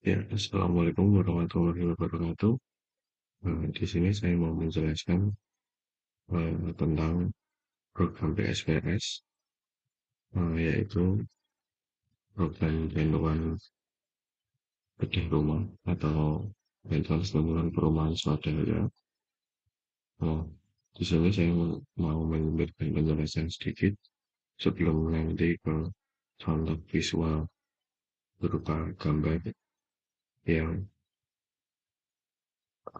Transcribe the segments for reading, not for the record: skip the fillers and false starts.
Ya, Assalamualaikum warahmatullahi wabarakatuh. Di sini saya mau menjelaskan tentang program PSPS, yaitu program bantuan bedah rumah atau bantuan stimulan perumahan swadaya. Nah, di sini saya mau memberikan penjelasan sedikit sebelum nanti ke contoh visual berupa gambar yang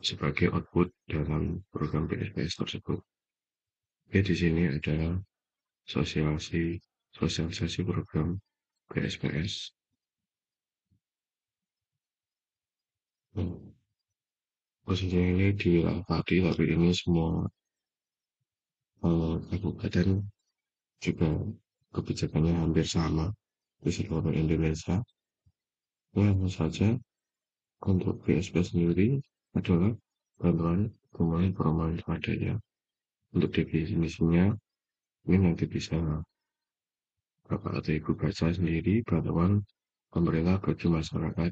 sebagai output dalam program PSPS tersebut. Oke, di sini adalah sosialisasi program PSPS. Hmm, Posisinya ini di Pati, tapi ini semua kabupaten juga kebijakannya hampir sama di seluruh Indonesia. Ya, hanya saja untuk PSP sendiri adalah bantuan perumahan swadaya. Untuk definisinya, ini nanti bisa Bapak atau Ibu baca sendiri bantuan pemerintah bagi masyarakat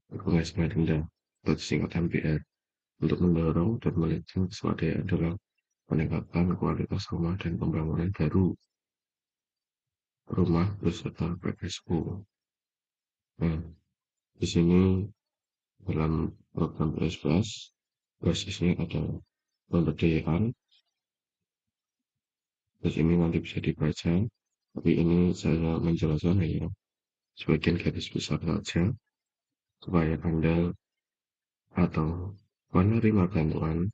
berpenghasilan rendah atau disingkat MPR untuk mendorong dan melihat swadaya dalam peningkatan kualitas rumah dan pembangunan baru rumah beserta PSU. Nah, di sini dalam program PSPS basisnya ada pemberdayaan. Di sini nanti bisa dibaca, tapi ini saya menjelaskan hanya sebagian garis besar saja supaya Anda atau penerima bantuan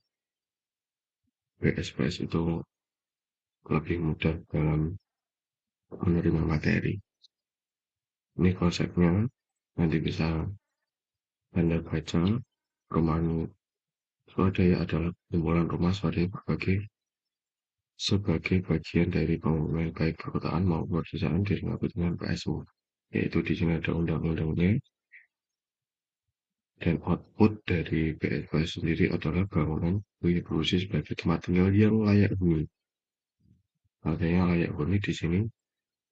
PSPS itu lebih mudah dalam menerima materi. Ini konsepnya nanti bisa Anda baca. Perumahan swadaya adalah kumpulan rumah swadaya sebagai bagian dari pembangunan baik perkotaan maupun pedesaan dilengkapi dengan PSU, yaitu di sini ada undang-undangnya, dan output dari PSU sendiri adalah bangunan berfungsi sebagai tempat tinggal yang layak huni. Artinya layak huni di sini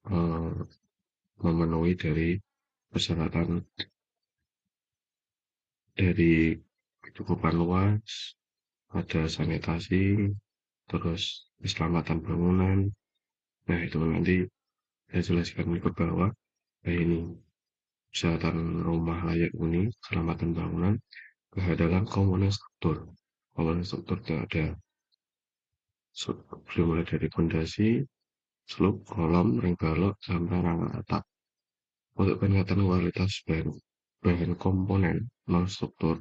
eh, memenuhi dari persyaratan dari kecukupan luas, ada sanitasi, terus keselamatan bangunan. Nah, itu nanti saya jelaskan ke bawah. Nah, ini persyaratan rumah layak huni, keselamatan bangunan, kehadaran komponen struktur. Komponen struktur itu ada mulai dari fondasi, slub, kolom, ring balok, sampai rangka atap. Untuk peningkatan kualitas bahan komponen non struktur,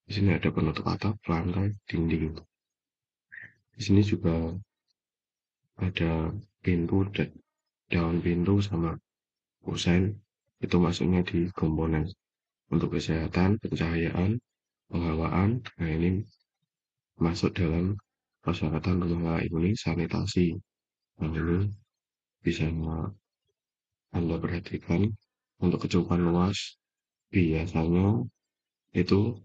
di sini ada penutup atap, lantai, dinding. Di sini juga ada pintu dan daun pintu sama kusen, itu masuknya di komponen. Untuk kesehatan, pencahayaan, penghawaan, nah ini masuk dalam persyaratan rumah layak huni, sanitasi. Nah, ini bisa Anda perhatikan untuk kecukupan luas biasanya itu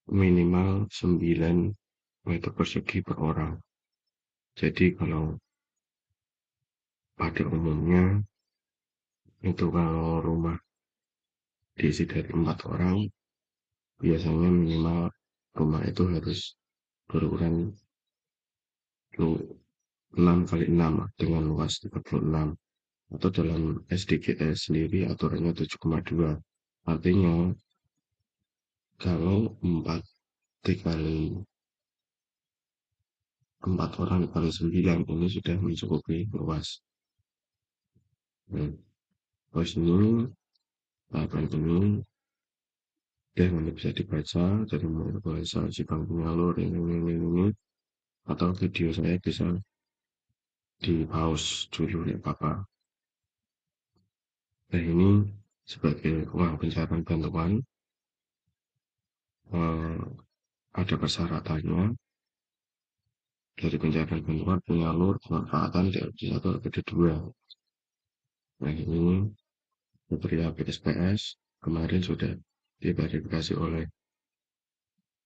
minimal 9 meter persegi per orang. Jadi kalau pada umumnya itu kalau rumah diisi dari 4 orang, biasanya minimal rumah itu harus berukuran 6 kali 6 dengan luas 36, atau dalam SDGs sendiri aturannya 7,2. Artinya kalau 4 dikali 4 orang dikali 9 ini sudah mencukupi luas. Nah, luas ini tahapan ini dan nanti bisa dibaca dari mulai bahasa Jepang penyalur ini, atau video saya bisa di pause dulu ya Bapak. Nah, ini sebagai uang pencairan bantuan eh, ada persyaratannya. Dari pencairan bantuan penyalur pemanfaatan di 1 atau 2. Nah, ini kriteria PSPS kemarin sudah diverifikasi oleh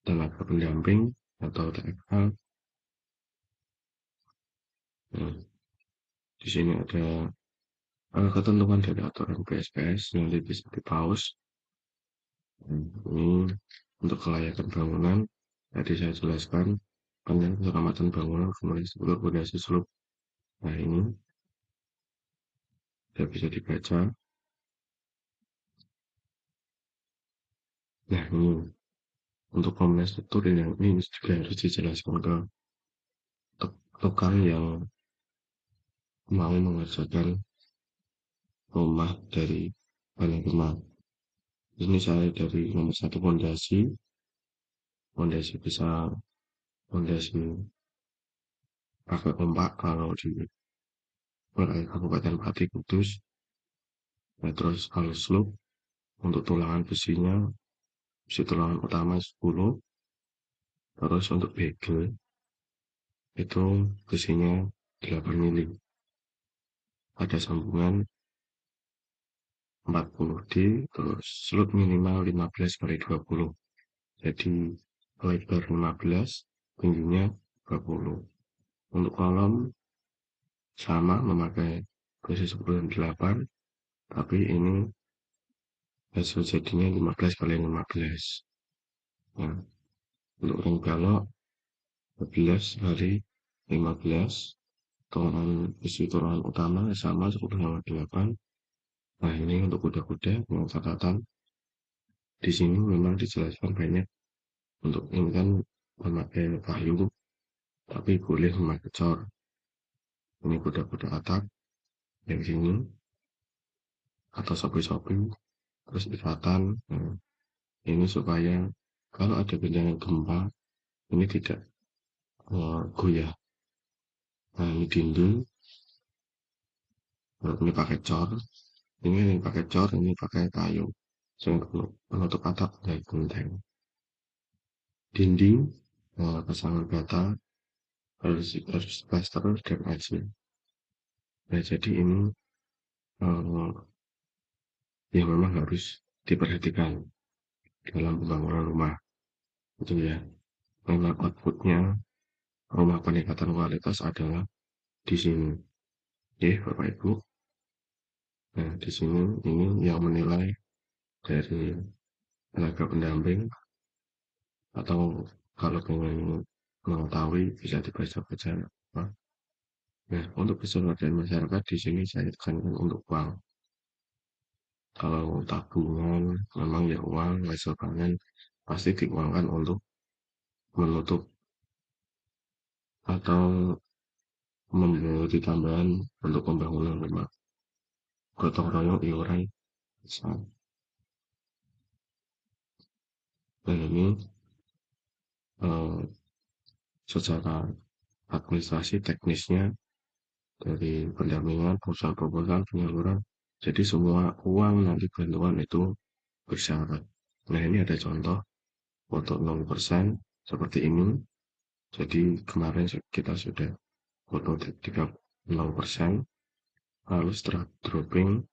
tenaga pendamping atau TFA. Nah, di sini ada ketentuan dari aturan PSPS yang bisa di pause. Ini untuk kelayakan bangunan, tadi saya jelaskan penyelamatan bangunan, kemudian struktur fondasi slope. Nah, ini tidak bisa dibaca. Nah, ini untuk komponen struktur yang ini juga harus dijelaskan ke tukang yang mau mengerjakan rumah dari banyak rumah. Ini saya dari nomor satu fondasi, fondasi besar, fondasi pakai ombak kalau di Kabupaten Pati Kudus. Nah, terus kalau slope untuk tulangan besinya, besi tulangan utama 10, terus untuk bagel itu besinya 8 mili. Ada sambungan 40D, terus slope minimal 15/20. Jadi lebar 15, tingginya 20. Untuk kolom sama memakai besi 10/8, tapi ini hasil jadinya 15/15. Nah, untuk ring balok 11/15, tulangan besi tulangan utama sama 10/8. Nah, ini untuk kuda-kuda dengan catatan di sini memang dijelaskan banyak. Untuk ini kan memakai payung, tapi boleh memakai cor. Ini kuda-kuda atap yang sini atau sapi-sapi, terus ikatan. Nah, ini supaya kalau ada guncangan gempa ini tidak goyah. Nah, ini dinding, ini pakai cor, ini pakai cor, ini pakai kayu. Penutup atap dari genteng. Dinding pasangan bata harus plaster dan aja. Nah, jadi ini uh, yang memang harus diperhatikan dalam pembangunan rumah. Itu ya. Memang outputnya rumah peningkatan kualitas adalah di sini. Oke, Bapak Ibu. Nah, di sini ini yang menilai dari tenaga pendamping, atau kalau pengen mengetahui bisa dibaca-baca. Nah, untuk keseluruhan masyarakat di sini saya tekankan untuk uang. Kalau tabungan memang ya uang hasil panen pasti diuangkan untuk menutup atau memberi tambahan untuk pembangunan rumah. Gotong royong iuran besar. Dan ini eh, secara administrasi teknisnya dari pendampingan, proposal penyaluran. Jadi semua uang nanti bantuan itu bersyarat. Nah, ini ada contoh untuk 0% seperti ini. Jadi kemarin kita sudah foto 30%, lalu setelah dropping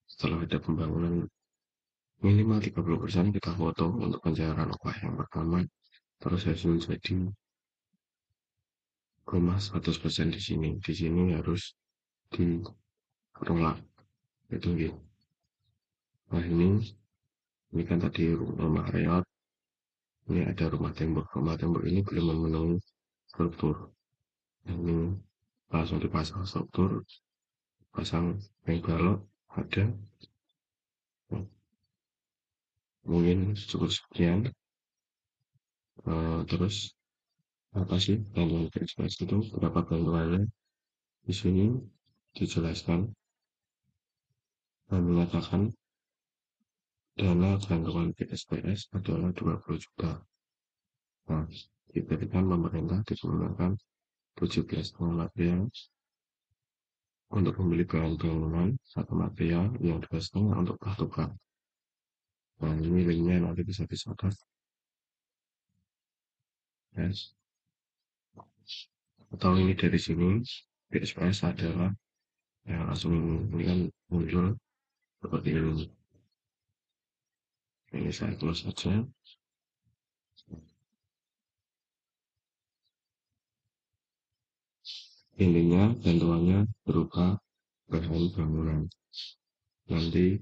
setelah ada pembangunan minimal 30% kita foto untuk pencairan upah yang pertama, terus hasil jadi rumah 100% di sini. Di sini harus ditolak. Itu gitu. Nah, ini kan tadi rumah reot, ini ada rumah tembok. Rumah tembok ini belum memenuhi struktur. Ini langsung dipasang struktur, pasang ring balok ada. Mungkin cukup sekian. Terus apa sih bantuan PSPS itu? Berapa bantuannya? Di sini dijelaskan dan menyatakan dana bantuan PSPS adalah 20 juta. Nah, diberikan pemerintah digunakan 17,5 material untuk membeli bahan bangunan, satu material yang 2,5 untuk tukar. Nah, ini linknya nanti bisa dicatat. Yes. Atau ini dari sini, PSPS adalah yang langsung ini kan muncul seperti ini. Ini saya close saja. Intinya bantuannya berupa bahan bangunan. Nanti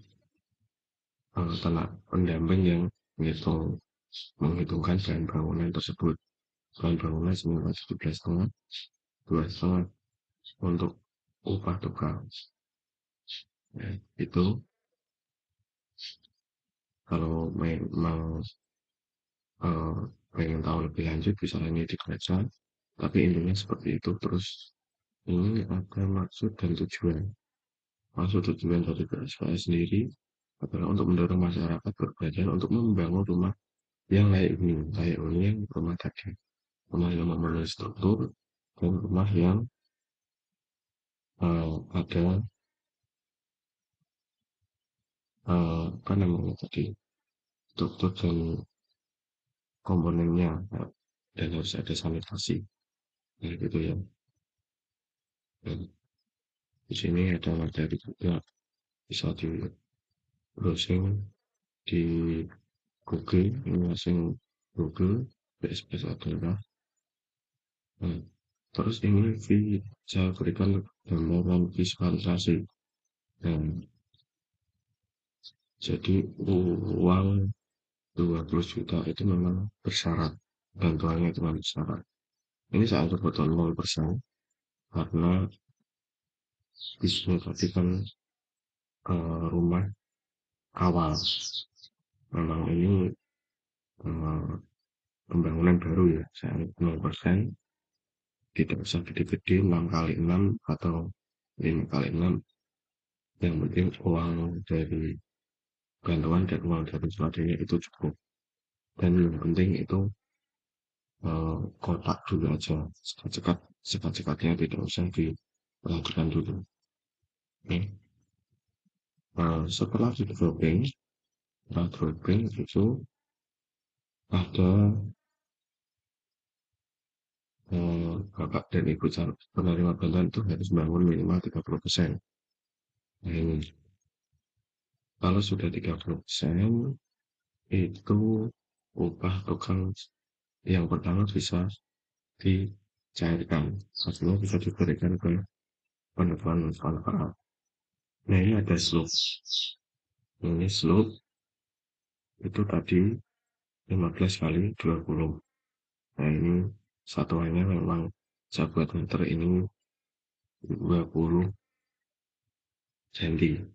tenaga pendamping yang menghitungkan bahan bangunan tersebut. Bahan bangunan senilai 17,5, 2,5 untuk upah tukang. Ya, itu kalau memang eh, pengen tahu lebih lanjut bisa ini dibaca. Tapi intinya seperti itu. Terus ini ada maksud dan tujuan. Maksud tujuan dari PSKS sendiri adalah untuk mendorong masyarakat berbelanja untuk membangun rumah yang layak huni yang rumah tadi, rumah yang memenuhi struktur dan rumah yang ada apa namanya tadi struktur dan komponennya dan harus ada sanitasi, nah gitu ya. Dan di sini ada materi juga bisa di browsing di Google, ini masing Google PSPS adalah. Nah, terus ini saya berikan gambaran visualisasi. Dan jadi uang 20 juta itu memang bersyarat, bantuannya itu memang bersyarat. Ini saya anggap betul 0% karena di sini tadi kan rumah awal. Memang ini eh, pembangunan baru ya, saya anggap 0%, tidak usah gede-gede 6 kali 6 atau 5 kali 6. Yang penting uang dari bantuan dan uang dari sebagainya itu cukup. Dan yang penting itu kotak dulu aja, sekat-sekatnya tidak usah diperhatikan dulu. Oke. Setelah dropping itu ada bapak dan ibu penerima bantuan itu harus bangun minimal 30%. Nah ini, kalau sudah 30%, itu upah tukang yang pertama bisa dicairkan, artinya bisa diberikan ke penonton-penonton. Nah ini ada slope. Ini slope itu tadi 15 kali 20. Nah ini satuannya memang saya buat meter ini 20 cm.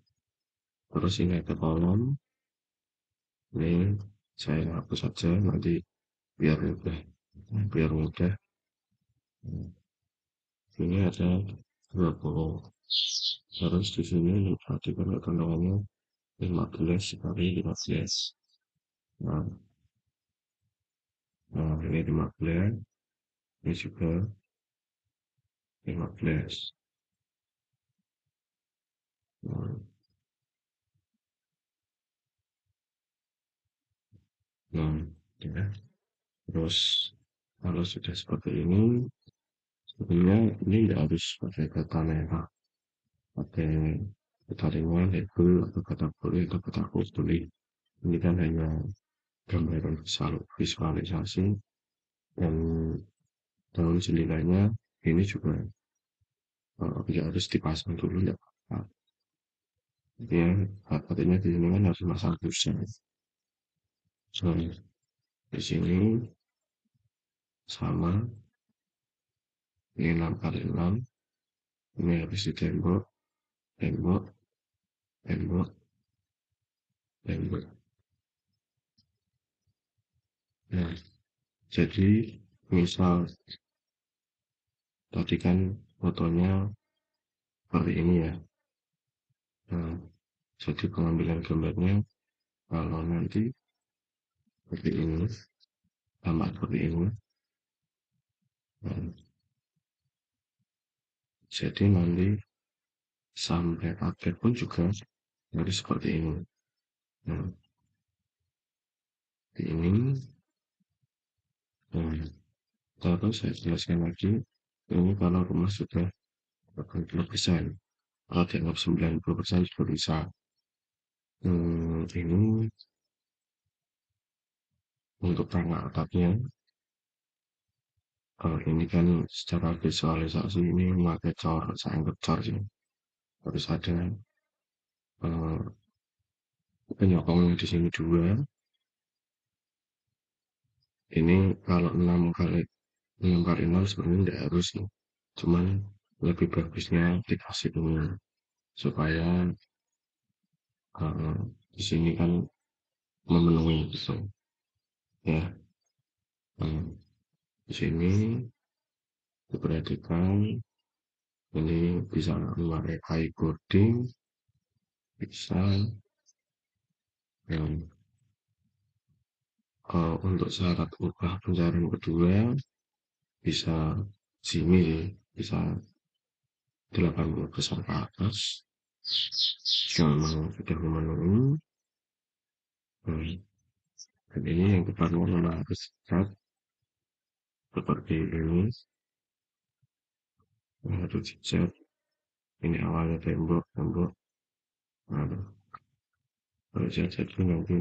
Terus ini ada kolom. Ini saya hapus saja nanti biar mudah. Biar mudah. Ini ada 20. Terus di sini perhatikan kandungannya 15 kali 15. Nah, ini 15. Ini juga 15. Nah, nah, ya. Terus kalau sudah seperti ini, sebenarnya ini nggak harus pakai kata merah, pakai kata ringan, label, atau kata boleh, atau kata boleh. Ini kan hanya gambaran visualisasi, dan daun jendelanya ini juga nggak harus dipasang dulu, nggak apa-apa. Ya, artinya di sini kan harus masang busa. So, di sini sama, ini 6 kali 6, ini habis di tembok, tembok, tembok, tembok. Nah, jadi misal tadi kan fotonya seperti ini ya. Nah, jadi pengambilan gambarnya kalau nanti seperti ini, sama seperti ini. Nah, jadi nanti sampai akhir pun juga harus seperti ini. Nah, ini, nah, terus saya jelaskan lagi, ini kalau rumah sudah 80%, kalau dianggap 90% sudah bisa. Ini untuk rangka atapnya, ini kan secara visualisasi ini memakai cor, saya anggap cor sih. Harus ada penyokongnya di sini 2. Ini kalau 6 kali 6 sebenarnya nggak harus sih. Cuman lebih bagusnya dikasih ini supaya eh, di sini kan memenuhi gitu ya. Hmm, di sini diperhatikan ini bisa memakai boarding, bisa yang untuk syarat upah pencarian kedua bisa sini sih, bisa 80% ke atas yang memang sudah memenuhi. Hmm, dan ini yang keperluan memang harus cepat seperti ini yang harus dicat. Ini awalnya tembok nah, kalau saya itu nanti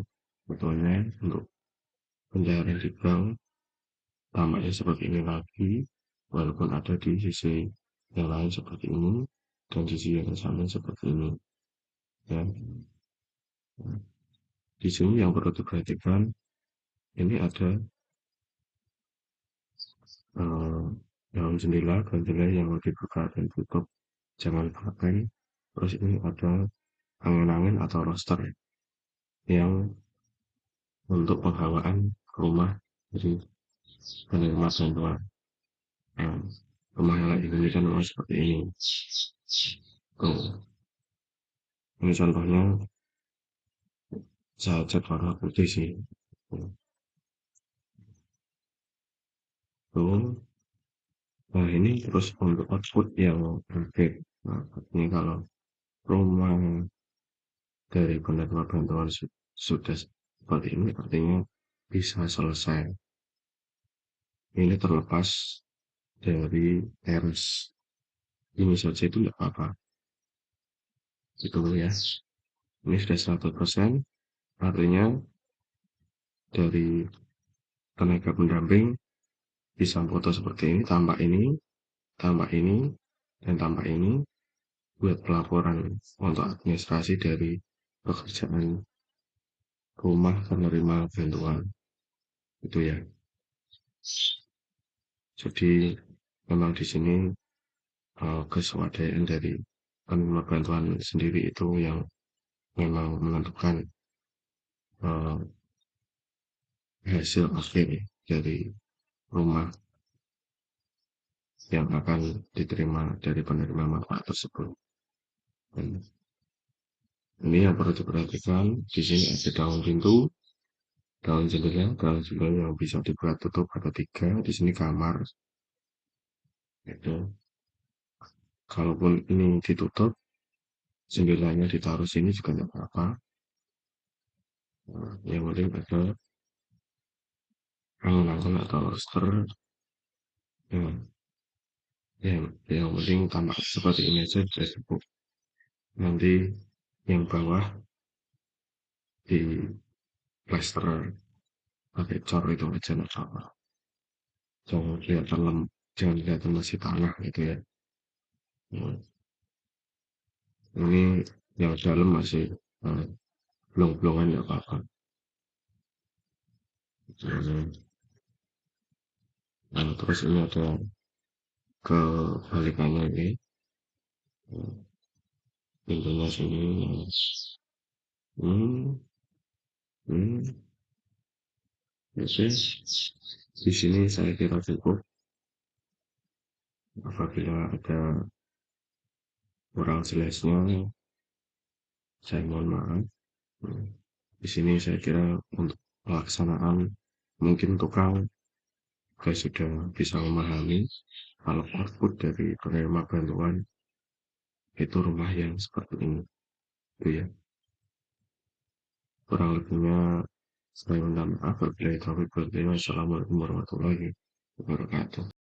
fotonya untuk pencahayaan di bank tampaknya seperti ini lagi walaupun ada di sisi yang lain seperti ini dan sisi yang sama seperti ini ya. Di sini yang perlu diperhatikan ini ada eh, daun jendela dan jendela yang mau dibuka dan tutup jangan pakai. Terus ini ada angin-angin atau roster yang untuk penghawaan rumah jadi penerima bantuan. Nah, rumah yang lain ini kan memang seperti ini. Tuh, ini contohnya saya cat warna putih sih. Tuh, nah ini terus untuk output yang update. Nah, ini kalau rumah dari penerima bantuan sudah seperti ini artinya bisa selesai. Ini terlepas dari teras ini saja itu tidak apa-apa. Itu ya. Ini sudah 100%, artinya dari tenaga pendamping bisa foto seperti ini, tambah ini, dan tambah ini buat pelaporan untuk administrasi dari pekerjaan rumah penerima bantuan itu ya. Jadi memang di sini keswadaan dari penerima bantuan sendiri itu yang memang menentukan eh, hasil akhir dari rumah yang akan diterima dari penerima manfaat tersebut. Dan ini yang perlu diperhatikan di sini ada daun pintu, daun jendela yang bisa dibuat tutup ada 3. Di sini kamar. Itu kalaupun ini ditutup, jendelanya ditaruh sini juga tidak apa-apa. Nah, yang penting ada angun-angun atau roster yang yang penting tampak seperti ini aja sudah cukup. Nanti yang bawah di plester pakai cor itu aja nggak apa-apa. Jangan kelihatan jangan kelihatan masih tanah gitu ya. Nah, ini yang dalam masih eh, belum-belungan nggak apa-apa. Nah, terus ini ada kebalikannya ini. Pintunya sini. Hmm, hmm, oke. Di sini saya kira cukup. Apabila ada kurang jelasnya, saya mohon maaf. Hmm, Di sini saya kira untuk pelaksanaan mungkin tukang juga sudah bisa memahami kalau output dari penerima bantuan itu rumah yang seperti ini. Itu ya. Kurang lebihnya saya minta maaf. Wassalamualaikum warahmatullahi wabarakatuh.